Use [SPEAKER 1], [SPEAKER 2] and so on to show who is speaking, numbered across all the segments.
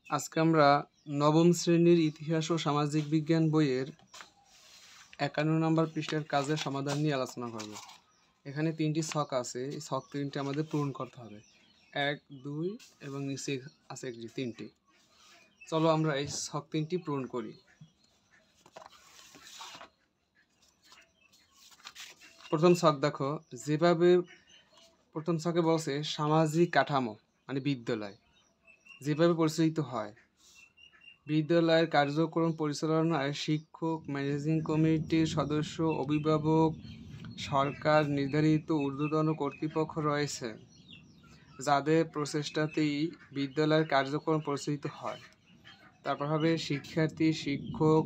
[SPEAKER 1] আজকে আমরা নবম শ্রেণীর ইতিহাস ও সামাজিক বিজ্ঞান বইয়ের 51 নম্বর পৃষ্ঠার কাজের সমাধান নিয়ে আলোচনা করব। এখানে 3টি ছক আছে, এই ছক 3টি আমাদের পূরণ করতে হবে। 1, 2 এবং নিচে আছে 3টি। চলো আমরা এই ছক 3টি পূরণ করি। প্রথম ছক দেখো, যেভাবে প্রথম ছকে বলছে সামাজিক কাঠামো মানে বিদ্যালয় যেভাবে পরিচালিত হয়। বিদ্যালয়ের কার্যক্রম পরিচালনায় শিক্ষক, ম্যানেজিং কমিটির সদস্য, অভিভাবক, সরকার নির্ধারিত ঊর্ধ্বতন কর্তৃপক্ষ রয়েছে, যাদের প্রচেষ্টাতেই বিদ্যালয়ের কার্যক্রম পরিচালিত হয়। তারপর হবে শিক্ষার্থী, শিক্ষক,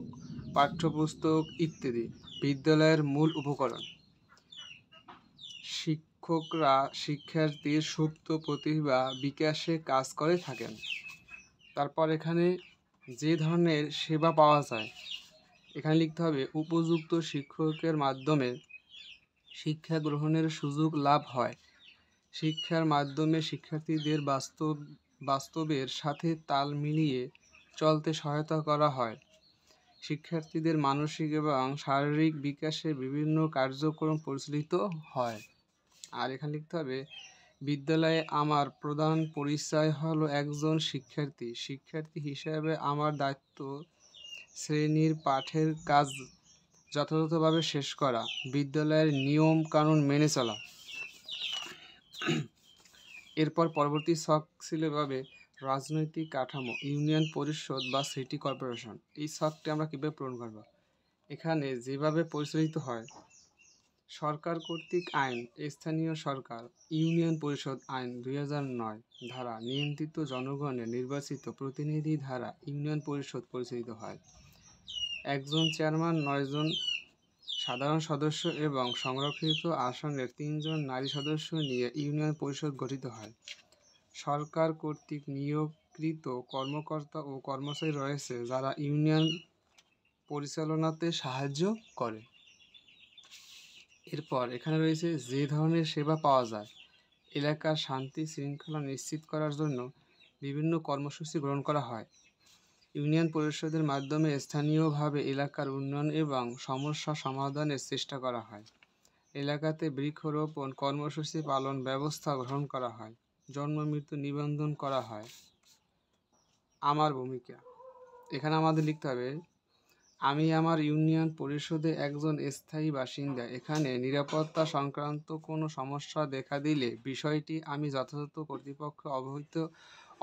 [SPEAKER 1] পাঠ্যপুস্তক ইত্যাদি বিদ্যালয়ের মূল উপকরণ। শিক্ষকরা শিক্ষার্থীর সুপ্ত প্রতিভা বিকাশে কাজ করে থাকেন। তারপর এখানে যে ধরনের সেবা পাওয়া যায়, এখানে লিখতে হবে উপযুক্ত শিক্ষকের মাধ্যমে শিক্ষা গ্রহণের সুযোগ লাভ হয়। শিক্ষার মাধ্যমে শিক্ষার্থীদের বাস্তবের সাথে তাল মিলিয়ে চলতে সহায়তা করা হয়। শিক্ষার্থীদের মানসিক এবং শারীরিক বিকাশে বিভিন্ন কার্যক্রম পরিচালিত হয়। আর এখানে লিখতে হবে বিদ্যালয়ে আমার প্রধান পরিচয় হলো একজন শিক্ষার্থী। শিক্ষার্থী হিসেবে আমার দায়িত্ব শ্রেণীর পাঠের কাজ যথাযথভাবে শেষ করা, বিদ্যালয়ের নিয়ম কানুন মেনে চলা। এরপর পরবর্তী ছক ছিল ভাবে রাজনৈতিক কাঠামো, ইউনিয়ন পরিষদ বা সিটি কর্পোরেশন। এই ছকটি আমরা কীভাবে পূরণ করব? এখানে যেভাবে পরিচালিত হয় সরকার কর্তৃক আইন, স্থানীয় সরকার, ইউনিয়ন পরিষদ আইন 2009 ধারা নিয়ন্ত্রিত জনগণের নির্বাচিত প্রতিনিধি ধারা ইউনিয়ন পরিষদ পরিচালিত হয়। একজন চেয়ারম্যান, 9 জন সাধারণ সদস্য এবং সংরক্ষিত আসনের 3 জন নারী সদস্য নিয়ে ইউনিয়ন পরিষদ গঠিত হয়। সরকার কর্তৃক নিয়োগকৃত কর্মকর্তা ও কর্মচারী রয়েছে, যারা ইউনিয়ন পরিচালনাতে সাহায্য করে। এরপর এখানে রয়েছে যে ধরনের সেবা পাওয়া যায়। এলাকার শান্তি শৃঙ্খলা নিশ্চিত করার জন্য বিভিন্ন কর্মসূচি গ্রহণ করা হয়। ইউনিয়ন পরিষদের মাধ্যমে স্থানীয়ভাবে এলাকার উন্নয়ন এবং সমস্যা সমাধানের চেষ্টা করা হয়। এলাকাতে বৃক্ষরোপণ কর্মসূচি পালন ব্যবস্থা গ্রহণ করা হয়। জন্ম মৃত্যু নিবন্ধন করা হয়। আমার ভূমিকা, এখানে আমাদের লিখতে হবে আমি আমার ইউনিয়ন পরিষদে একজন স্থায়ী বাসিন্দা। এখানে নিরাপত্তা সংক্রান্ত কোনো সমস্যা দেখা দিলে বিষয়টি আমি যথাযথ কর্তৃপক্ষ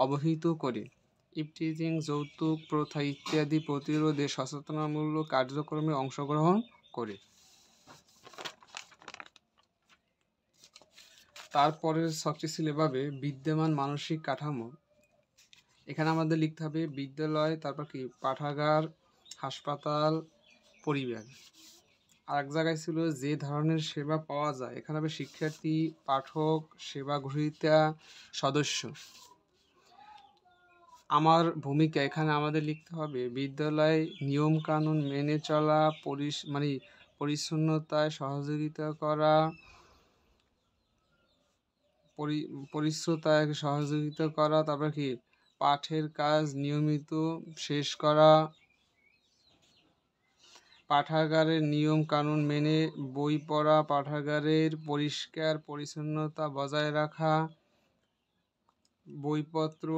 [SPEAKER 1] অবহিত করি। ইভটিজিং, যৌতুক প্রথা ইত্যাদি প্রতিরোধে সচেতনতামূলক কার্যক্রমে অংশগ্রহণ করি। তারপরের ছকটি ছিল এভাবে বিদ্যমান মানসিক কাঠামো। এখানে আমাদের লিখতে হবে বিদ্যালয়, তারপর কি পাঠাগার, হাসপাতাল, পরিবার। আর এক জায়গায় ছিল যে ধরনের সেবা পাওয়া যায়, এখানে হবে শিক্ষার্থী, পাঠক, সেবা গ্রহীতা, সদস্য। আমার ভূমিকা, এখানে আমাদের লিখতে হবে বিদ্যালয় নিয়ম কানুন মেনে চলা, পরিচ্ছন্নতায় সহযোগিতা করা, তারপর কি পাঠের কাজ নিয়মিত শেষ করা, পাঠাগারের নিয়ম কানুন মেনে বই পড়া, পাঠাগারের পরিষ্কার পরিচ্ছন্নতা বজায় রাখা, বইপত্র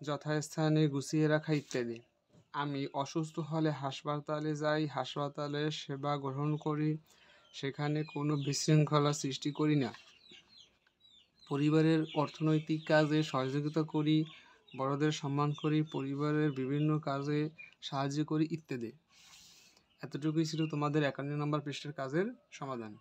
[SPEAKER 1] যথাস্থানে গুছিয়ে রাখা ইত্যাদি। আমি অসুস্থ হলে হাসপাতালে যাই, হাসপাতালের সেবা গ্রহণ করি, সেখানে কোনো বিশৃঙ্খলা সৃষ্টি করি না। পরিবারের অর্থনৈতিক কাজে সহযোগিতা করি, বড়দের সম্মান করি, পরিবারের বিভিন্ন কাজে সাহায্য করি ইত্যাদি। এতটুকুই ছিল তোমাদের 51 নম্বর পৃষ্ঠার কাজের সমাধান।